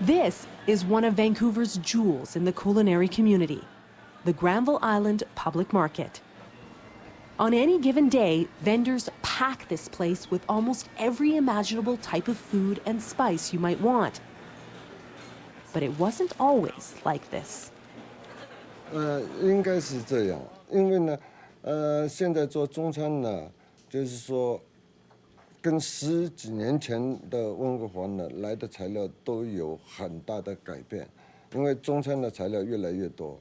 This is one of Vancouver's jewels in the culinary community, the Granville Island Public Market. On any given day, vendors pack this place with almost every imaginable type of food and spice you might want. But it wasn't always like this. 应该是这样，因为呢，现在做中餐呢，就是说，跟10几年前的温哥华呢来的材料都有很大的改变，因为中餐的材料越来越多，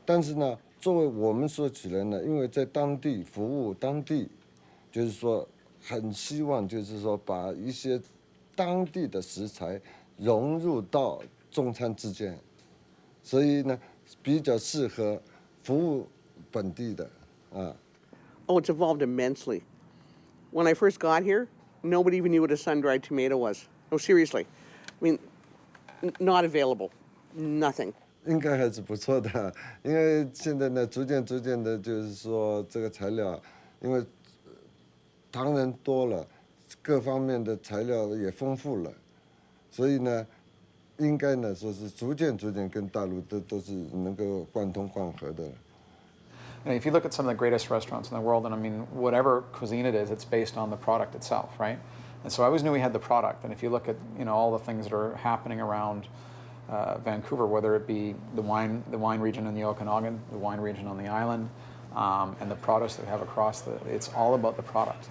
但是呢，作为我们说起来呢，因为在当地服务当地，就是说很希望就是说把一些当地的食材融入到中餐之间，所以呢。 比较适合服务本地的啊。Oh, it's evolved immensely. When I first got here, nobody even knew what a sun-dried tomato was. No, seriously. I mean, not available. Nothing. 应该还是不错的，因为现在呢，逐渐的，就是说这个材料，因为唐人多了，各方面的材料也丰富了，所以呢。 应该呢，说是逐渐跟大陆都是能够贯通贯合的。If you look at some of the greatest restaurants in the world, and I mean, whatever cuisine it is, it's based on the product itself, right? And so I always knew we had the product. And if you look at, all the things that are happening around Vancouver, whether it be the wine region in the Okanagan, the wine region on the island, and the produce that we have across it's all about the product.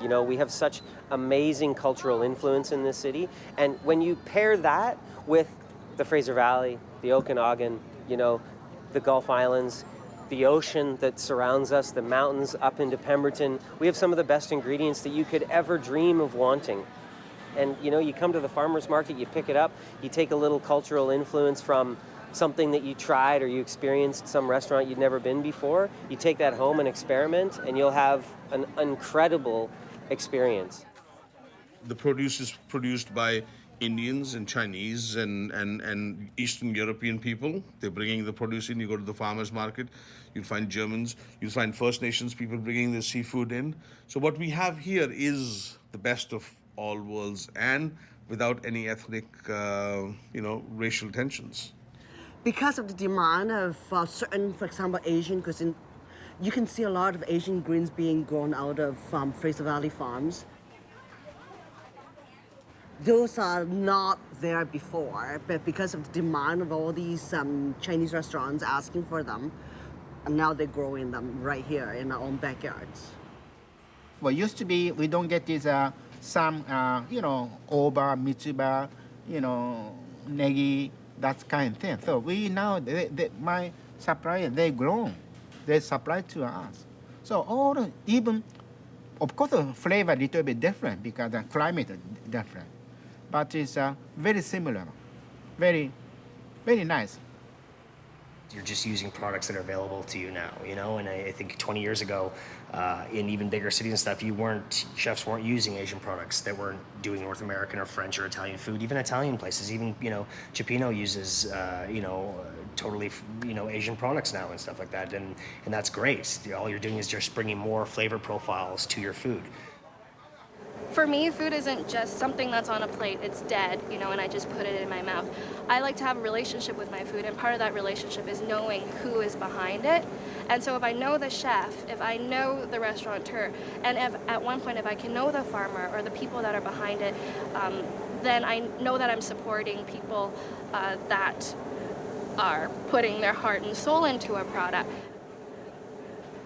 You know, we have such amazing cultural influence in this city. And when you pair that with the Fraser Valley, the Okanagan, the Gulf Islands, the ocean that surrounds us, the mountains up into Pemberton, we have some of the best ingredients that you could ever dream of wanting. And, you come to the farmer's market, you pick it up, you take a little cultural influence from something that you tried or you experienced some restaurant you'd never been before, you take that home and experiment, and you'll have an incredible experience. The produce is produced by Indians and Chinese and Eastern European people. They're bringing the produce in. You go to the farmer's market, you'll find Germans, you'll find First Nations people bringing the seafood in. So what we have here is the best of all worlds and without any ethnic, racial tensions. Because of the demand of certain, for example, Asian cuisine, you can see a lot of Asian greens being grown out of Fraser Valley farms. Those are not there before, but because of the demand of all these Chinese restaurants asking for them, and now they're growing them right here in our own backyards. Well, used to be we don't get these some oba, mitsuba, negi, that kind of thing. So we now my supplier they grown, they supply to us. So all even of course the flavor a little bit different because the climate is different. But it's very similar, very, very nice. You're just using products that are available to you now, and I think 20 years ago, in even bigger cities and stuff, chefs weren't using Asian products that weren't doing North American or French or Italian food, even Italian places, even, Cipino uses, totally, Asian products now and stuff like that, and that's great. All you're doing is just bringing more flavor profiles to your food. For me, food isn't just something that's on a plate, it's dead, and I just put it in my mouth. I like to have a relationship with my food, and part of that relationship is knowing who is behind it. And so if I know the chef, if I know the restaurateur, and if at one point if I can know the farmer or the people that are behind it, then I know that I'm supporting people that are putting their heart and soul into a product.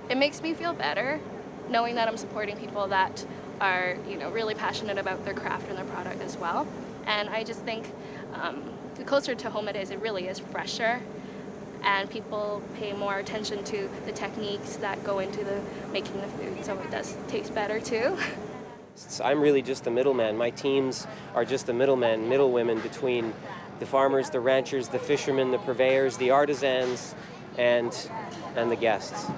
It makes me feel better knowing that I'm supporting people that are, really passionate about their craft and their product as well. And I just think the closer to home it really is fresher, and people pay more attention to the techniques that go into the making the food, so it does taste better too. I'm really just the middleman. My teams are just the middlewomen between the farmers, the ranchers, the fishermen, the purveyors, the artisans, and the guests.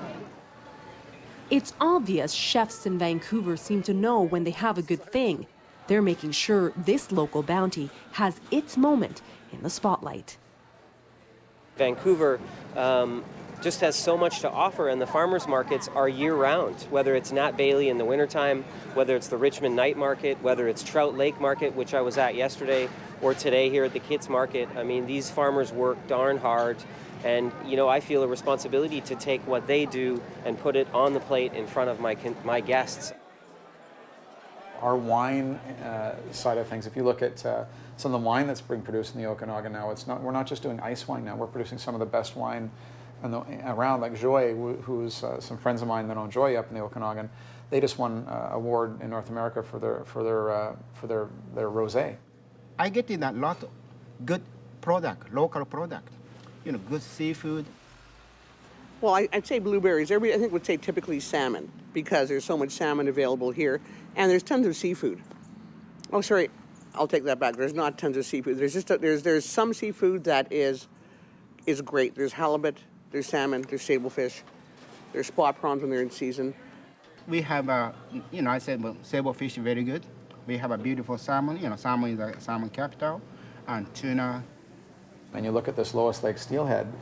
It's obvious chefs in Vancouver seem to know when they have a good thing. They're making sure this local bounty has its moment in the spotlight. Vancouver just has so much to offer, and the farmers markets are year-round, whether it's Nat Bailey in the wintertime, whether it's the Richmond Night Market, whether it's Trout Lake Market, which I was at yesterday, or today here at the Kids Market. I mean, these farmers work darn hard, and I feel a responsibility to take what they do and put it on the plate in front of my guests. Our wine side of things, if you look at some of the wine that's being produced in the Okanagan now, we're not just doing ice wine now, we're producing some of the best wine around, like Joy, who's some friends of mine that own Joy up in the Okanagan. They just won an award in North America for their rosé. I get in a lot of good product, local product, good seafood. Well, I'd say blueberries. Everybody, I think, would say typically salmon because there's so much salmon available here, and there's tons of seafood. Oh, sorry, I'll take that back. There's not tons of seafood. There's some seafood that is great. There's halibut, there's salmon, there's sablefish, there's spot prawns when they're in season. We have I said, well, sablefish is very good. We have a beautiful salmon. Salmon is the salmon capital, and tuna. And you look at this Lois Lake steelhead,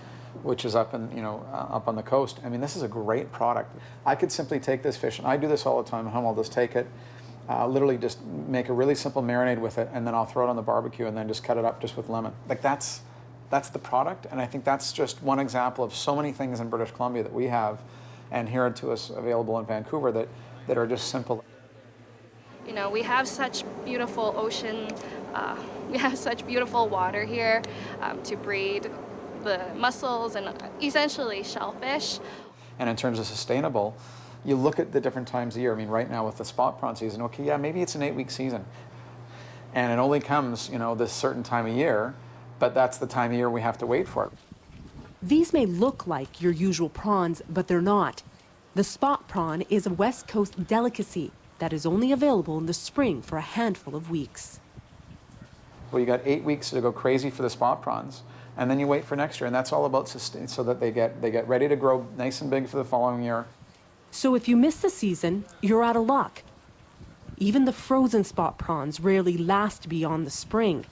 which is up on the coast. I mean, this is a great product. I could simply take this fish, and I do this all the time at home. I'll just take it, literally just make a really simple marinade with it, and then I'll throw it on the barbecue and then just cut it up just with lemon. Like that's the product, and I think that's just one example of so many things in British Columbia that we have, and here to us available in Vancouver that are just simple. We have such beautiful ocean, we have such beautiful water here to breed the mussels and essentially shellfish. And in terms of sustainable, you look at the different times of year. I mean, right now with the spot prawn season, okay, yeah, maybe it's an 8-week season. And it only comes, this certain time of year, but that's the time of year we have to wait for it. These may look like your usual prawns, but they're not. The spot prawn is a West Coast delicacy that is only available in the spring for a handful of weeks. Well, you got 8 weeks to go crazy for the spot prawns, and then you wait for next year, and that's all about sustain, so that they get ready to grow nice and big for the following year. So if you miss the season, you're out of luck. Even the frozen spot prawns rarely last beyond the spring.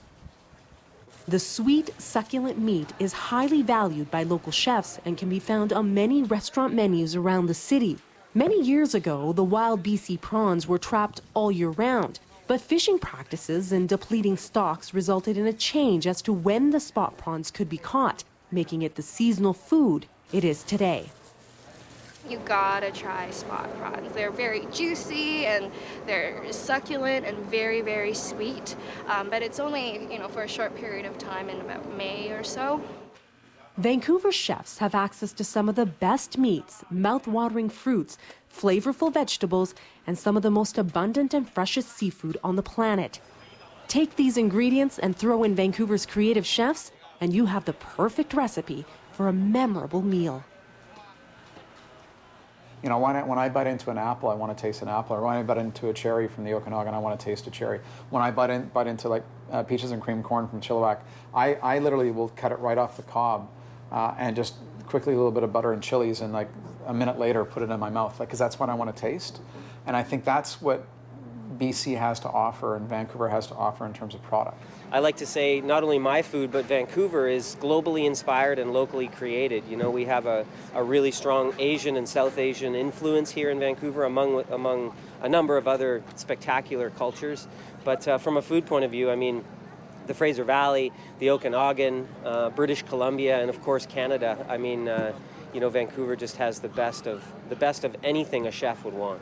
The sweet, succulent meat is highly valued by local chefs and can be found on many restaurant menus around the city. Many years ago, the wild BC prawns were trapped all year round, but fishing practices and depleting stocks resulted in a change as to when the spot prawns could be caught, making it the seasonal food it is today. You gotta try spot prawns. They're very juicy and they're succulent and very, very sweet. But it's only, for a short period of time in about May or so. Vancouver chefs have access to some of the best meats, mouth-watering fruits, flavorful vegetables, and some of the most abundant and freshest seafood on the planet. Take these ingredients and throw in Vancouver's creative chefs, and you have the perfect recipe for a memorable meal. When I bite into an apple, I want to taste an apple. Or when I bite into a cherry from the Okanagan, I want to taste a cherry. When I bite into like peaches and cream corn from Chilliwack, I literally will cut it right off the cob and just quickly a little bit of butter and chilies, and like a minute later put it in my mouth, because that's what I want to taste. And I think that's what BC has to offer and Vancouver has to offer in terms of product. I like to say not only my food, but Vancouver is globally inspired and locally created. We have a really strong Asian and South Asian influence here in Vancouver among a number of other spectacular cultures. But from a food point of view, I mean, the Fraser Valley, the Okanagan, British Columbia, and of course Canada. I mean, Vancouver just has the best of anything a chef would want.